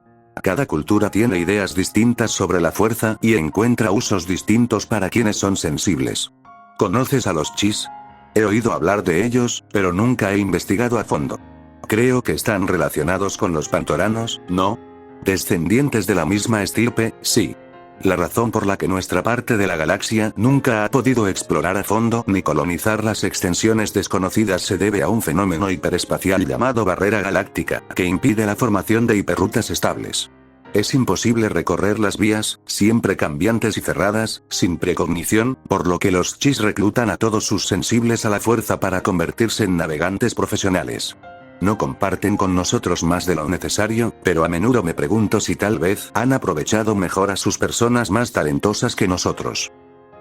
Cada cultura tiene ideas distintas sobre la fuerza y encuentra usos distintos para quienes son sensibles. ¿Conoces a los Chiss? He oído hablar de ellos, pero nunca he investigado a fondo. Creo que están relacionados con los pantoranos, ¿no? Descendientes de la misma estirpe, sí. La razón por la que nuestra parte de la galaxia nunca ha podido explorar a fondo ni colonizar las extensiones desconocidas se debe a un fenómeno hiperespacial llamado barrera galáctica, que impide la formación de hiperrutas estables. Es imposible recorrer las vías, siempre cambiantes y cerradas, sin precognición, por lo que los chis reclutan a todos sus sensibles a la fuerza para convertirse en navegantes profesionales. No comparten con nosotros más de lo necesario, pero a menudo me pregunto si tal vez han aprovechado mejor a sus personas más talentosas que nosotros.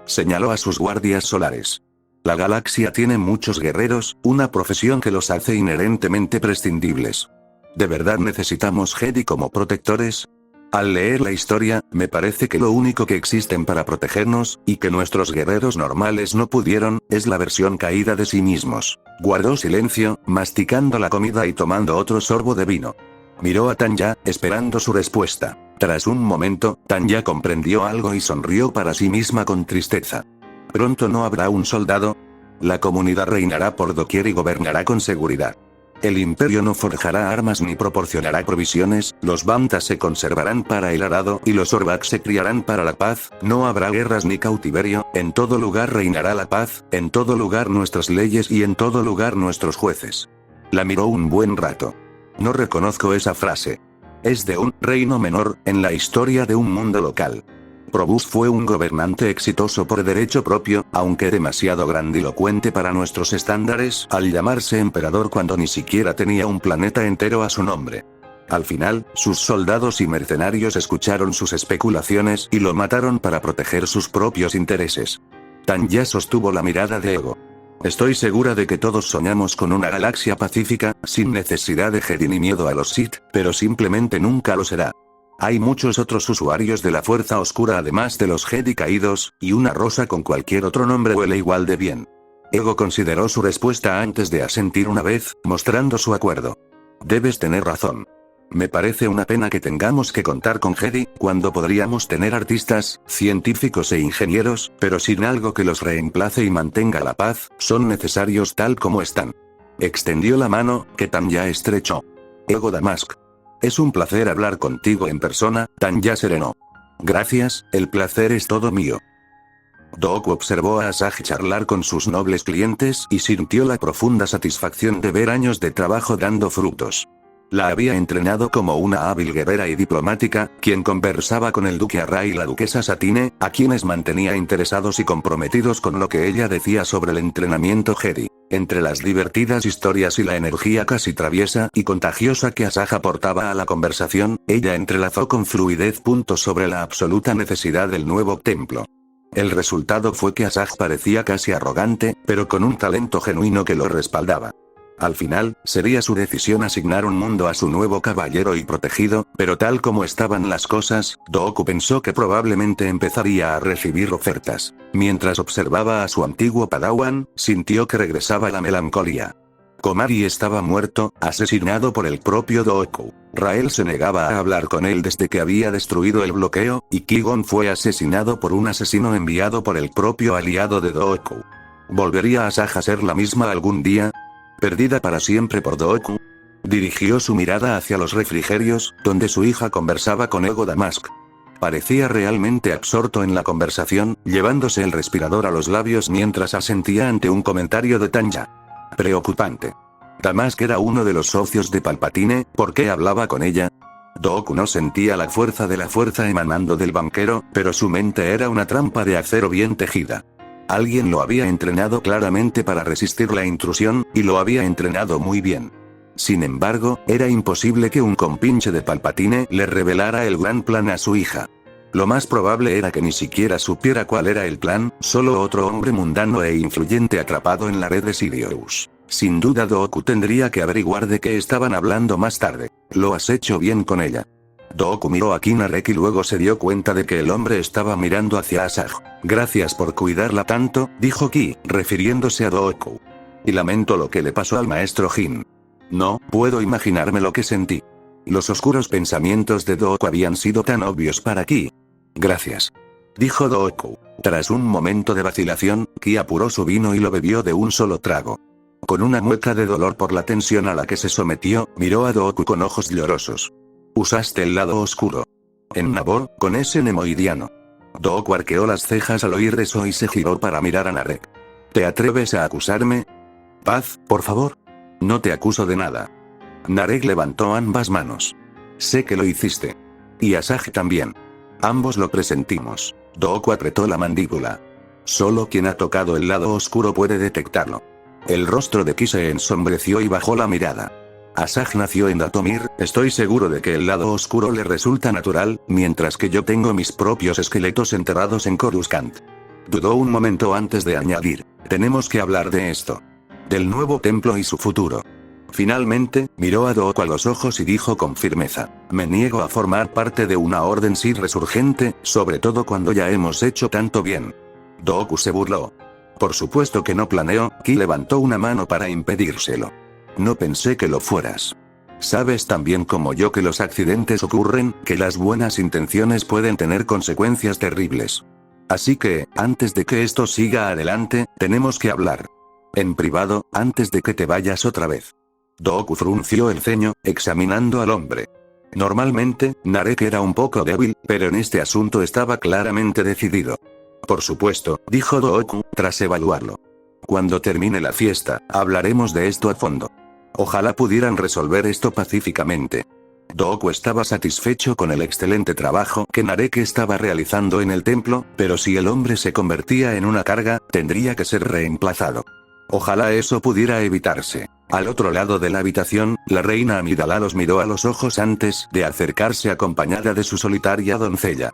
Señaló a sus guardias solares. La galaxia tiene muchos guerreros, una profesión que los hace inherentemente prescindibles. ¿De verdad necesitamos Jedi como protectores? Al leer la historia, me parece que lo único que existen para protegernos, y que nuestros guerreros normales no pudieron, es la versión caída de sí mismos. Guardó silencio, masticando la comida y tomando otro sorbo de vino. Miró a Tanya, esperando su respuesta. Tras un momento, Tanya comprendió algo y sonrió para sí misma con tristeza. ¿Pronto no habrá un soldado? La comunidad reinará por doquier y gobernará con seguridad. El imperio no forjará armas ni proporcionará provisiones, los Bantas se conservarán para el arado y los Orvax se criarán para la paz, no habrá guerras ni cautiverio, en todo lugar reinará la paz, en todo lugar nuestras leyes y en todo lugar nuestros jueces. La miró un buen rato. No reconozco esa frase. Es de un reino menor, en la historia de un mundo local. Probus fue un gobernante exitoso por derecho propio, aunque demasiado grandilocuente para nuestros estándares, al llamarse emperador cuando ni siquiera tenía un planeta entero a su nombre. Al final, sus soldados y mercenarios escucharon sus especulaciones y lo mataron para proteger sus propios intereses. Tanya sostuvo la mirada de Ego. Estoy segura de que todos soñamos con una galaxia pacífica, sin necesidad de Jedi ni miedo a los Sith, pero simplemente nunca lo será. Hay muchos otros usuarios de la fuerza oscura además de los Jedi caídos, y una rosa con cualquier otro nombre huele igual de bien. Ego consideró su respuesta antes de asentir una vez, mostrando su acuerdo. Debes tener razón. Me parece una pena que tengamos que contar con Jedi, cuando podríamos tener artistas, científicos e ingenieros, pero sin algo que los reemplace y mantenga la paz, son necesarios tal como están. Extendió la mano, que Tanya estrechó. Ego Damask. Es un placer hablar contigo en persona, Tanya serenó. Gracias, el placer es todo mío. Dooku observó a Asajj charlar con sus nobles clientes y sintió la profunda satisfacción de ver años de trabajo dando frutos. La había entrenado como una hábil guerrera y diplomática, quien conversaba con el duque Arra y la duquesa Satine, a quienes mantenía interesados y comprometidos con lo que ella decía sobre el entrenamiento Jedi. Entre las divertidas historias y la energía casi traviesa y contagiosa que Asajj aportaba a la conversación, ella entrelazó con fluidez puntos sobre la absoluta necesidad del nuevo templo. El resultado fue que Asajj parecía casi arrogante, pero con un talento genuino que lo respaldaba. Al final, sería su decisión asignar un mundo a su nuevo caballero y protegido, pero tal como estaban las cosas, Dooku pensó que probablemente empezaría a recibir ofertas. Mientras observaba a su antiguo padawan, sintió que regresaba la melancolía. Komari estaba muerto, asesinado por el propio Dooku. Rael se negaba a hablar con él desde que había destruido el bloqueo, y Qui-Gon fue asesinado por un asesino enviado por el propio aliado de Dooku. ¿Volvería Asajj a ser la misma algún día? ¿Perdida para siempre por Dooku? Dirigió su mirada hacia los refrigerios, donde su hija conversaba con Ego Damask. Parecía realmente absorto en la conversación, llevándose el respirador a los labios mientras asentía ante un comentario de Tanya. Preocupante. Damask era uno de los socios de Palpatine, ¿por qué hablaba con ella? Dooku no sentía la fuerza de la fuerza emanando del banquero, pero su mente era una trampa de acero bien tejida. Alguien lo había entrenado claramente para resistir la intrusión, y lo había entrenado muy bien. Sin embargo, era imposible que un compinche de Palpatine le revelara el gran plan a su hija. Lo más probable era que ni siquiera supiera cuál era el plan, solo otro hombre mundano e influyente atrapado en la red de Sidious. Sin duda Dooku tendría que averiguar de qué estaban hablando más tarde. Lo has hecho bien con ella. Dooku miró a Kinarek y luego se dio cuenta de que el hombre estaba mirando hacia Asajj. Gracias por cuidarla tanto, dijo Ki, refiriéndose a Dooku. Y lamento lo que le pasó al maestro Jin. No puedo imaginarme lo que sentí. Los oscuros pensamientos de Dooku habían sido tan obvios para Ki. Gracias. Dijo Dooku. Tras un momento de vacilación, Ki apuró su vino y lo bebió de un solo trago. Con una mueca de dolor por la tensión a la que se sometió, miró a Dooku con ojos llorosos. Usaste el lado oscuro. En Naboo, con ese nemoidiano. Dooku arqueó las cejas al oír eso y se giró para mirar a Narek. ¿Te atreves a acusarme? Paz, por favor. No te acuso de nada. Narek levantó ambas manos. Sé que lo hiciste. Y Asaj también. Ambos lo presentimos. Dooku apretó la mandíbula. Solo quien ha tocado el lado oscuro puede detectarlo. El rostro de Ki se ensombreció y bajó la mirada. Asaj nació en Dathomir, estoy seguro de que el lado oscuro le resulta natural, mientras que yo tengo mis propios esqueletos enterrados en Coruscant. Dudó un momento antes de añadir, tenemos que hablar de esto. Del nuevo templo y su futuro. Finalmente, miró a Dooku a los ojos y dijo con firmeza, me niego a formar parte de una orden Sith resurgente, sobre todo cuando ya hemos hecho tanto bien. Dooku se burló. Por supuesto que no planeo, Ki levantó una mano para impedírselo. No pensé que lo fueras. Sabes tan bien como yo que los accidentes ocurren, que las buenas intenciones pueden tener consecuencias terribles. Así que, antes de que esto siga adelante, tenemos que hablar. En privado, antes de que te vayas otra vez. Dooku frunció el ceño, examinando al hombre. Normalmente, Narek era un poco débil, pero en este asunto estaba claramente decidido. Por supuesto, dijo Dooku, tras evaluarlo. Cuando termine la fiesta, hablaremos de esto a fondo. Ojalá pudieran resolver esto pacíficamente. Dooku estaba satisfecho con el excelente trabajo que Narek estaba realizando en el templo, pero si el hombre se convertía en una carga, tendría que ser reemplazado. Ojalá eso pudiera evitarse. Al otro lado de la habitación, la reina Amidala los miró a los ojos antes de acercarse acompañada de su solitaria doncella.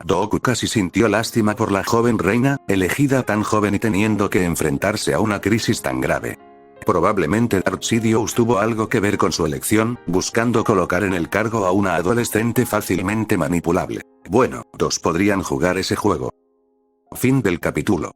Dooku casi sintió lástima por la joven reina, elegida tan joven y teniendo que enfrentarse a una crisis tan grave. Probablemente Darth Sidious tuvo algo que ver con su elección, buscando colocar en el cargo a una adolescente fácilmente manipulable. Bueno, dos podrían jugar ese juego. Fin del capítulo.